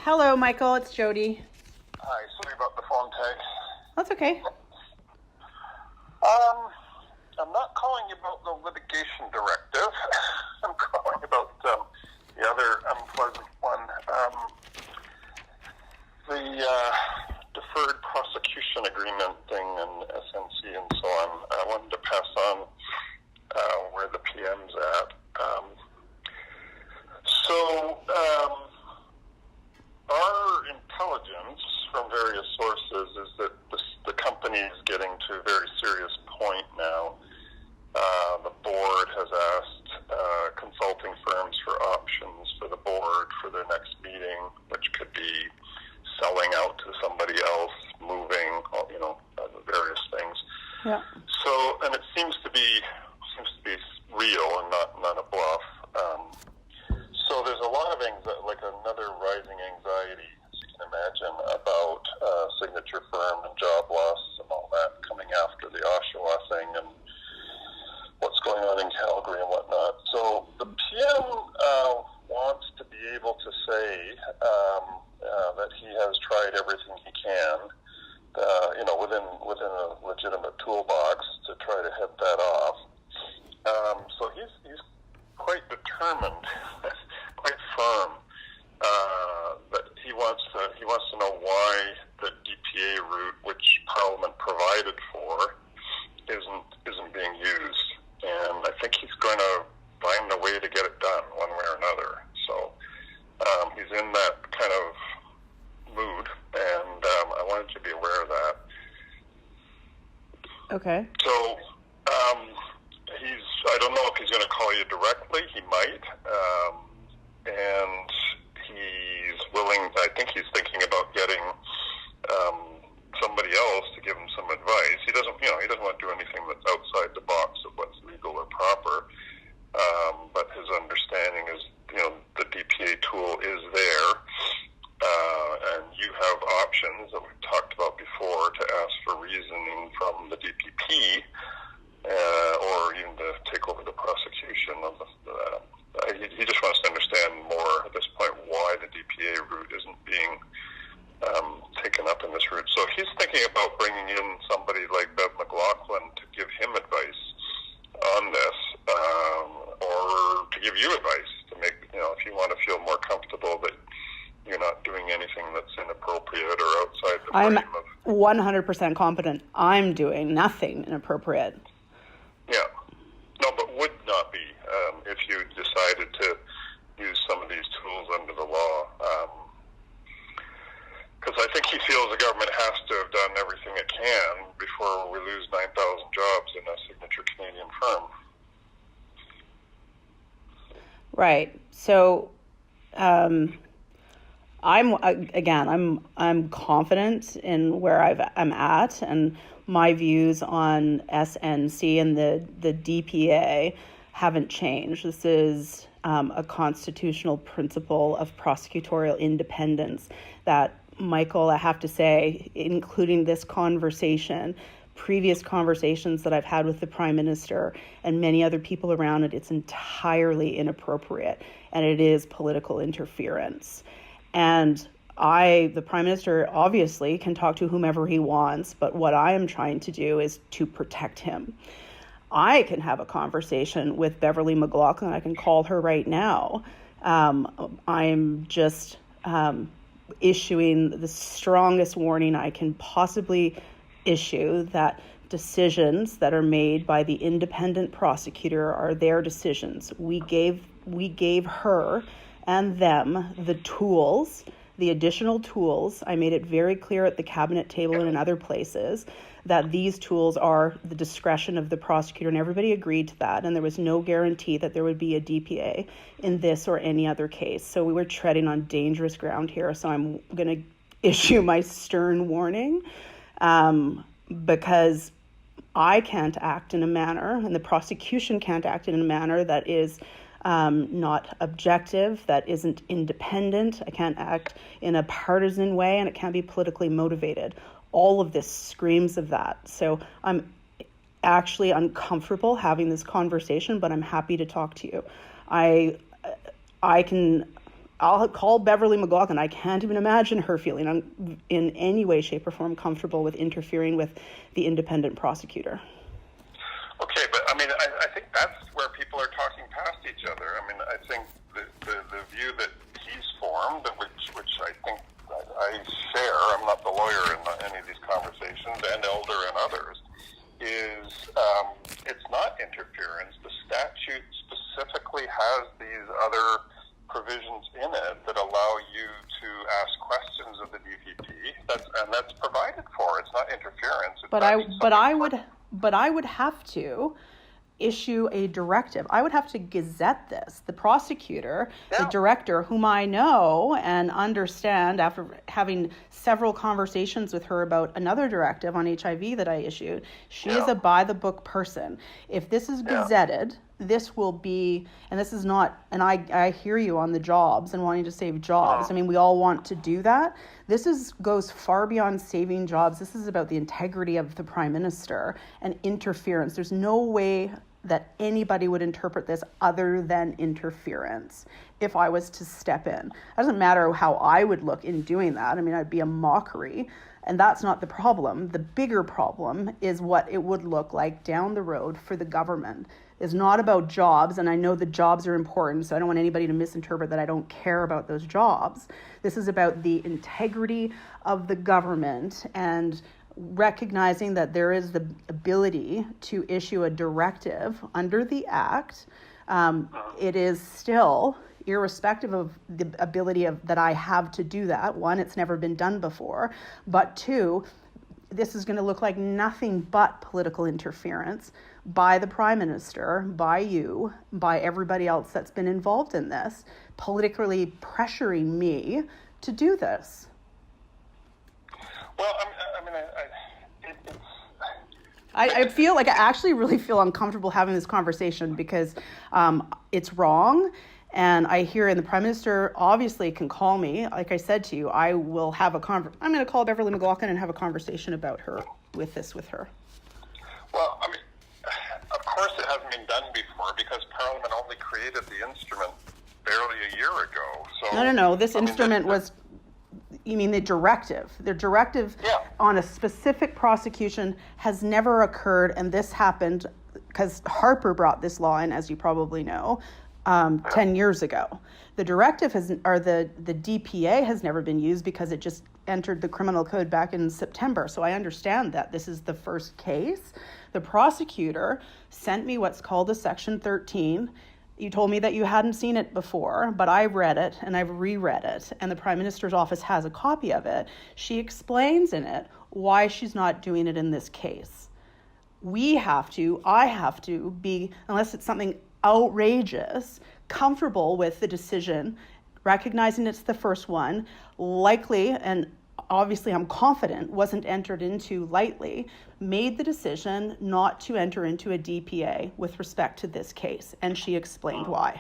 Hello, Michael. It's Jody. Hi. Sorry about the phone tag. That's okay. I'm not calling you about the litigation directive. I'm calling about the other unpleasant one. The deferred prosecution agreement thing and SNC and so on. I wanted to pass on where the PM's at. Our intelligence from various sources is that the company is getting to a very serious point now. The board has asked consulting firms for options for the board for their next meeting, which could be selling out to somebody else, moving, various things. Yeah. So, and it seems to be real and not a bluff. So there's a lot of another rising anxiety, as you can imagine, about signature firm and job loss and all that coming after the Oshawa thing and what's going on in Calgary and whatnot. So the PM wants to be able to say that he has tried everything he can, within a legitimate toolbox to try to head that off. So he's quite determined, quite firm, that he wants to know why the DPA route, which Parliament provided for, isn't being used. And I think he's going to find a way to get it done one way or another. So he's in that kind of mood, and I wanted you to be aware of that. Okay. So I don't know if he's going to call you directly. He might. And he's willing, I think he's thinking about getting somebody else to give him some advice. He doesn't want to do anything that's outside the box of what's legal or proper. But his understanding is, the DPA tool is there. And you have options that we've talked about before to ask for reasoning from the DPP, or even to take over the prosecution of he just wants to understand more at this point why the DPA route isn't being taken up in this route. So he's thinking about bringing in somebody like Bev McLaughlin to give him advice on this, or to give you advice to make, if you want to feel more comfortable that you're not doing anything that's inappropriate or outside the frame of... I'm 100% confident I'm doing nothing inappropriate. Yeah. No, but would not be if you decided to use some of these tools under the law. Because I think he feels the government has to have done everything it can before we lose 9,000 jobs in a signature Canadian firm. Right. So, I'm confident in where I'm at, and my views on SNC and the DPA haven't changed. This is a constitutional principle of prosecutorial independence that, Michael, I have to say, including this conversation, previous conversations that I've had with the Prime Minister and many other people around it, it's entirely inappropriate, and it is political interference. And the Prime Minister obviously can talk to whomever he wants, but what I am trying to do is to protect him. I can have a conversation with Beverly McLaughlin. I can call her right now. I'm just issuing the strongest warning I can possibly issue that decisions that are made by the independent prosecutor are their decisions. We gave her and them the tools, the additional tools. I made it very clear at the cabinet table and in other places that these tools are the discretion of the prosecutor, and everybody agreed to that, and there was no guarantee that there would be a DPA in this or any other case. So we were treading on dangerous ground here, so I'm going to issue my stern warning, because I can't act in a manner, and the prosecution can't act in a manner that is not objective, that isn't independent. I can't act in a partisan way, and it can't be politically motivated. All of this screams of that. So I'm actually uncomfortable having this conversation, but I'm happy to talk to you. I I'll call Beverly McLaughlin. I can't even imagine her feeling in any way, shape, or form comfortable with interfering with the independent prosecutor. Okay, but I mean, I think that's where people are talking past each other. I mean, I think the view that he's formed, which I think I share, I'm not the lawyer in any of these conversations, and Elder and others, is it's not interference. The statute specifically has these other provisions in it that allow you to ask questions of the DPP. That's provided for. It's not interference. But I would have to issue a directive. I would have to gazette this. The prosecutor, the director, whom I know and understand after having several conversations with her about another directive on HIV that I issued, she is a by-the-book person. If this is gazetted, this will be, and this is not, and I hear you on the jobs and wanting to save jobs. I mean, we all want to do that. This goes far beyond saving jobs. This is about the integrity of the Prime Minister and interference. There's no way that anybody would interpret this other than interference if I was to step in. It doesn't matter how I would look in doing that. I mean, I'd be a mockery. And that's not the problem. The bigger problem is what it would look like down the road for the government. It's not about jobs, and I know the jobs are important, so I don't want anybody to misinterpret that I don't care about those jobs. This is about the integrity of the government and recognizing that there is the ability to issue a directive under the Act. It is still, irrespective of the ability that I have to do that, one, it's never been done before, but two, this is going to look like nothing but political interference by the Prime Minister, by you, by everybody else that's been involved in this, politically pressuring me to do this. Well, I feel like I actually really feel uncomfortable having this conversation because it's wrong. And I hear, and the Prime Minister obviously can call me. Like I said to you, I will have I'm going to call Beverly McLaughlin and have a conversation about her with her. Well, I mean, of course it hasn't been done before because Parliament only created the instrument barely a year ago. So No. This instrument was, you mean the directive. The directive on a specific prosecution has never occurred, and this happened because Harper brought this law in, as you probably know, 10 years ago. The directive the DPA has never been used because it just entered the criminal code back in September. So I understand that this is the first case. The prosecutor sent me what's called a Section 13. You told me that you hadn't seen it before, but I read it and I've reread it, and the Prime Minister's office has a copy of it. She explains in it why she's not doing it in this case. I have to be, unless it's something outrageous, comfortable with the decision, recognizing it's the first one, likely, and obviously I'm confident, wasn't entered into lightly, made the decision not to enter into a DPA with respect to this case, and she explained why.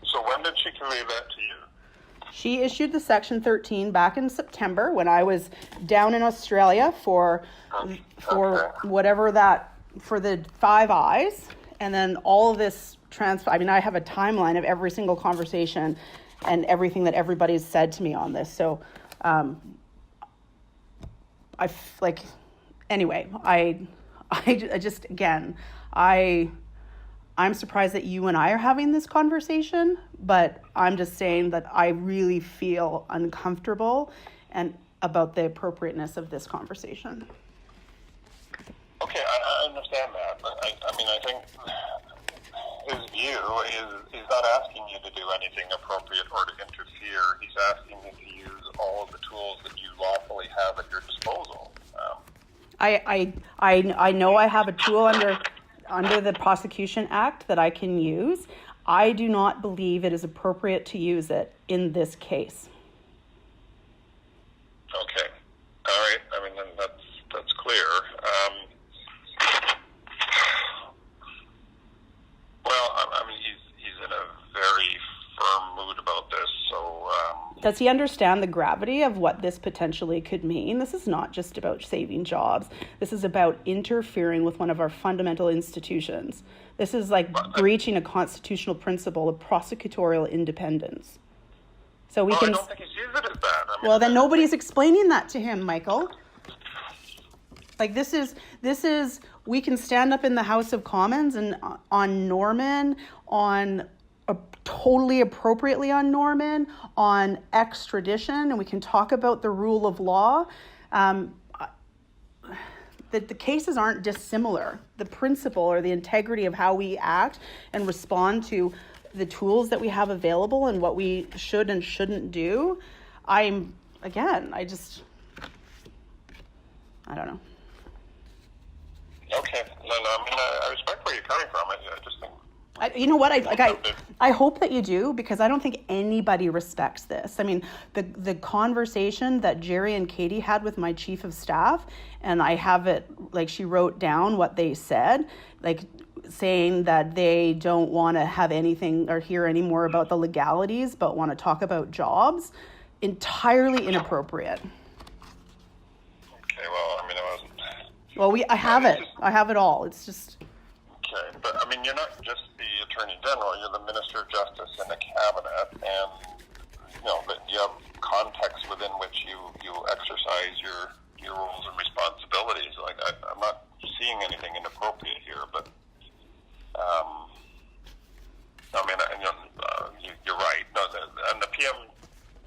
So when did she convey that to you? She issued the Section 13 back in September when I was down in Australia for whatever that, for the Five Eyes. And then all of this I have a timeline of every single conversation and everything that everybody's said to me on this. So, I'm surprised that you and I are having this conversation, but I'm just saying that I really feel uncomfortable and about the appropriateness of this conversation. Okay, I understand that, but I think his view is he's not asking you to do anything appropriate or to interfere. He's asking you to use all of the tools that you lawfully have at your disposal. I know I have a tool under the Prosecution Act that I can use. I do not believe it is appropriate to use it in this case. Okay, all right. Then that's clear. He's in a very firm mood about this. So Does he understand the gravity of what this potentially could mean? This is not just about saving jobs. This is about interfering with one of our fundamental institutions. This is like breaching a constitutional principle of prosecutorial independence. So we can. I don't think he sees it as that. I mean, well, then nobody's explaining that to him, Michael. Like this is we can stand up in the House of Commons and on Norman, on totally appropriately on Norman, on extradition, and we can talk about the rule of law. The cases aren't dissimilar. The principle or the integrity of how we act and respond to the tools that we have available and what we should and shouldn't do. I don't know. Okay. No, I mean, I respect where you're coming from. I just think... you know what? I hope that you do, because I don't think anybody respects this. I mean, the conversation that Jerry and Katie had with my chief of staff, and I have it, like, she wrote down what they said, like saying that they don't want to have anything or hear any more about the legalities, but want to talk about jobs. Entirely inappropriate. Okay, well, I mean, I wasn't... Well, I have it. I have it all. It's just... Okay, but I mean, you're not just the Attorney General, you're the Minister of Justice in the Cabinet, and that you have context within which you exercise your roles and responsibilities. Like, I'm not seeing anything inappropriate here, but I mean, you're right. No, and the PM,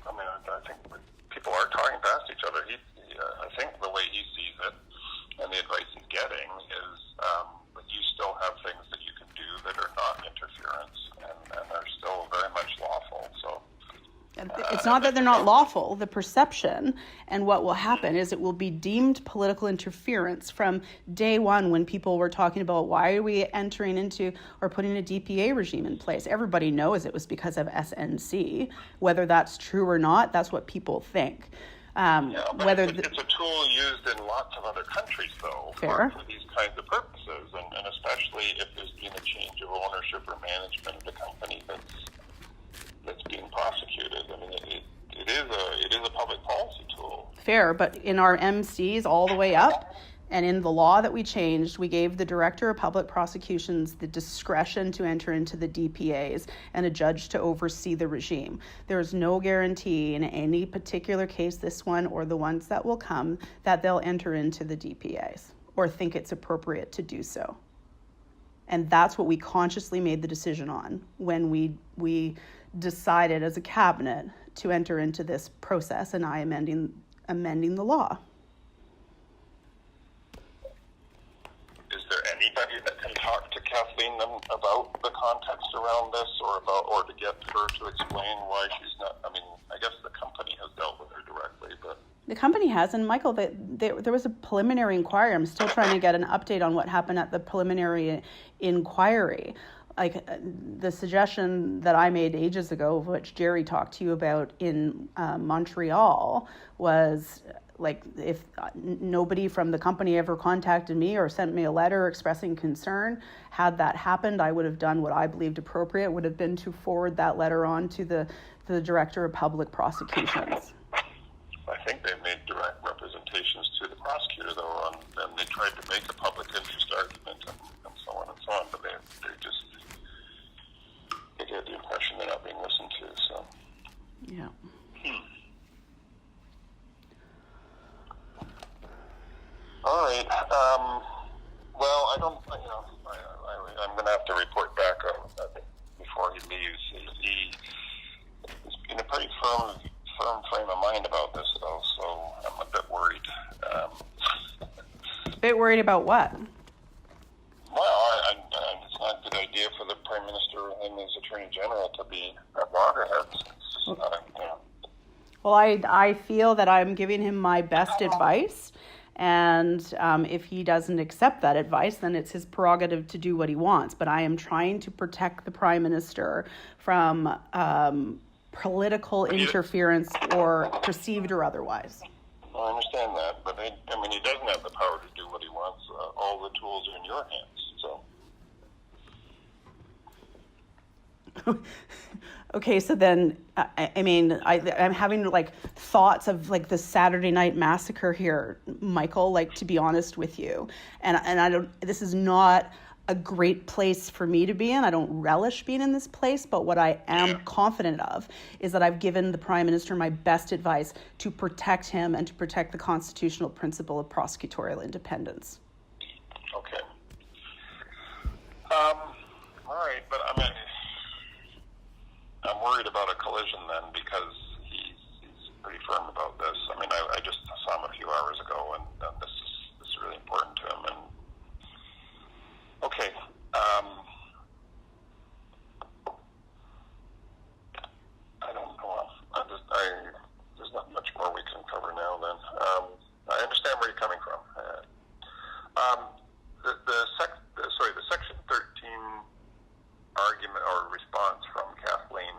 I mean, I think people are talking past each other. I think the way he sees it and the advice he's getting is that you still have things that you can do that are not interference and are still very much lawful. So it's not that they're not lawful. The perception and what will happen is it will be deemed political interference from day one, when people were talking about why are we entering into or putting a DPA regime in place. Everybody knows it was because of SNC. Whether that's true or not, that's what people think. Whether it's a tool used in lots of other countries, though, for these kinds of purposes, and especially if there's been a change of ownership or management of the company that's being prosecuted. I mean, it is a public policy tool. Fair, but in our MCs all the way up, and in the law that we changed, we gave the Director of Public Prosecutions the discretion to enter into the DPAs and a judge to oversee the regime. There is no guarantee in any particular case, this one or the ones that will come, that they'll enter into the DPAs or think it's appropriate to do so. And that's what we consciously made the decision on when we decided as a cabinet to enter into this process, and I amending the law. Is there anybody that can talk to Kathleen about the context around this, or to get her to explain why she's not? I mean, I guess the company has dealt with her directly, but the company has. And Michael, there was a preliminary inquiry. I'm still trying to get an update on what happened at the preliminary inquiry. Like the suggestion that I made ages ago, which Jerry talked to you about in Montreal, was like, if nobody from the company ever contacted me or sent me a letter expressing concern, had that happened, I would have done what I believed appropriate, would have been to forward that letter on to the Director of Public Prosecutions. I think they made direct representations to the prosecutor, though, and they tried to make a public interest argument and so on and so on, but they get the impression they're not being listened to, so. Yeah. All right. Well, I don't, I'm going to have to report back I think before he leaves. He's in a pretty firm frame of mind about this, though, so I'm a bit worried. A bit worried about what? Well, it's not a good idea for the Prime Minister and his Attorney General to be at loggerheads. Well, I feel that I'm giving him my best advice. And if he doesn't accept that advice, then it's his prerogative to do what he wants. But I am trying to protect the Prime Minister from political interference, or perceived or otherwise. I understand that, but he doesn't have the power to do what he wants. All the tools are in your hands, so. Okay, so then, I'm having like thoughts of like the Saturday night massacre here, Michael, like, to be honest with you. And this is not a great place for me to be in. I don't relish being in this place, but what I am confident of is that I've given the Prime Minister my best advice to protect him and to protect the constitutional principle of prosecutorial independence. Okay. All right, but I'm worried about a collision then, because he's pretty firm about this. I just saw him a few hours ago, and this is really important to him. And okay, I don't know. There's not much more we can cover now. Then I understand where you're coming from. The Section 13 argument or response from Kathleen,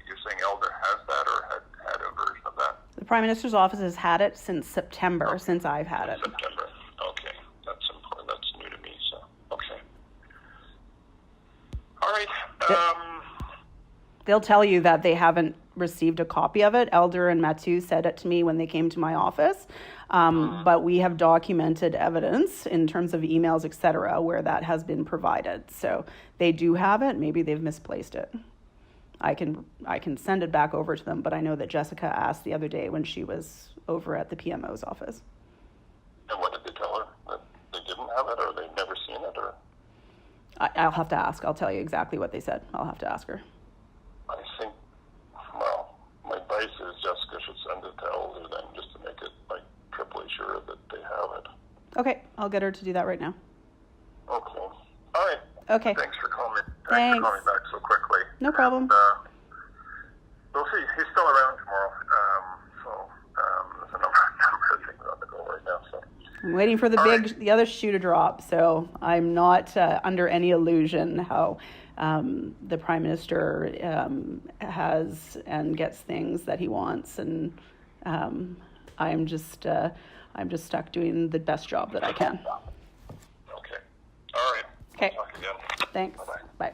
you're saying Elder has that, or had a version of that? The Prime Minister's office has had it since September, since I've had it. September. Okay. That's important. That's new to me, so, okay. All right. They'll tell you that they haven't received a copy of it. Elder and Mathieu said it to me when they came to my office. But we have documented evidence in terms of emails, etc., where that has been provided. So they do have it. Maybe they've misplaced it. I can send it back over to them, but I know that Jessica asked the other day when she was over at the PMO's office. And what did they tell her? That they didn't have it, or they'd never seen it, or? I'll have to ask. I'll tell you exactly what they said. I'll have to ask her. I think, well, my advice is Jessica should send it to Elder then, just to make it like triply sure that they have it. Okay, I'll get her to do that right now. Okay. All right. Okay. Thanks for calling. Thanks for calling back so quickly. No problem. And, we'll see. He's still around tomorrow. There's a number of things on the go right now. So I'm waiting for the other shoe to drop. So I'm not under any illusion how the Prime Minister has and gets things that he wants, and I'm just stuck doing the best job that I can. Okay. All right. Okay. Talk again. Thanks. Bye-bye. Bye.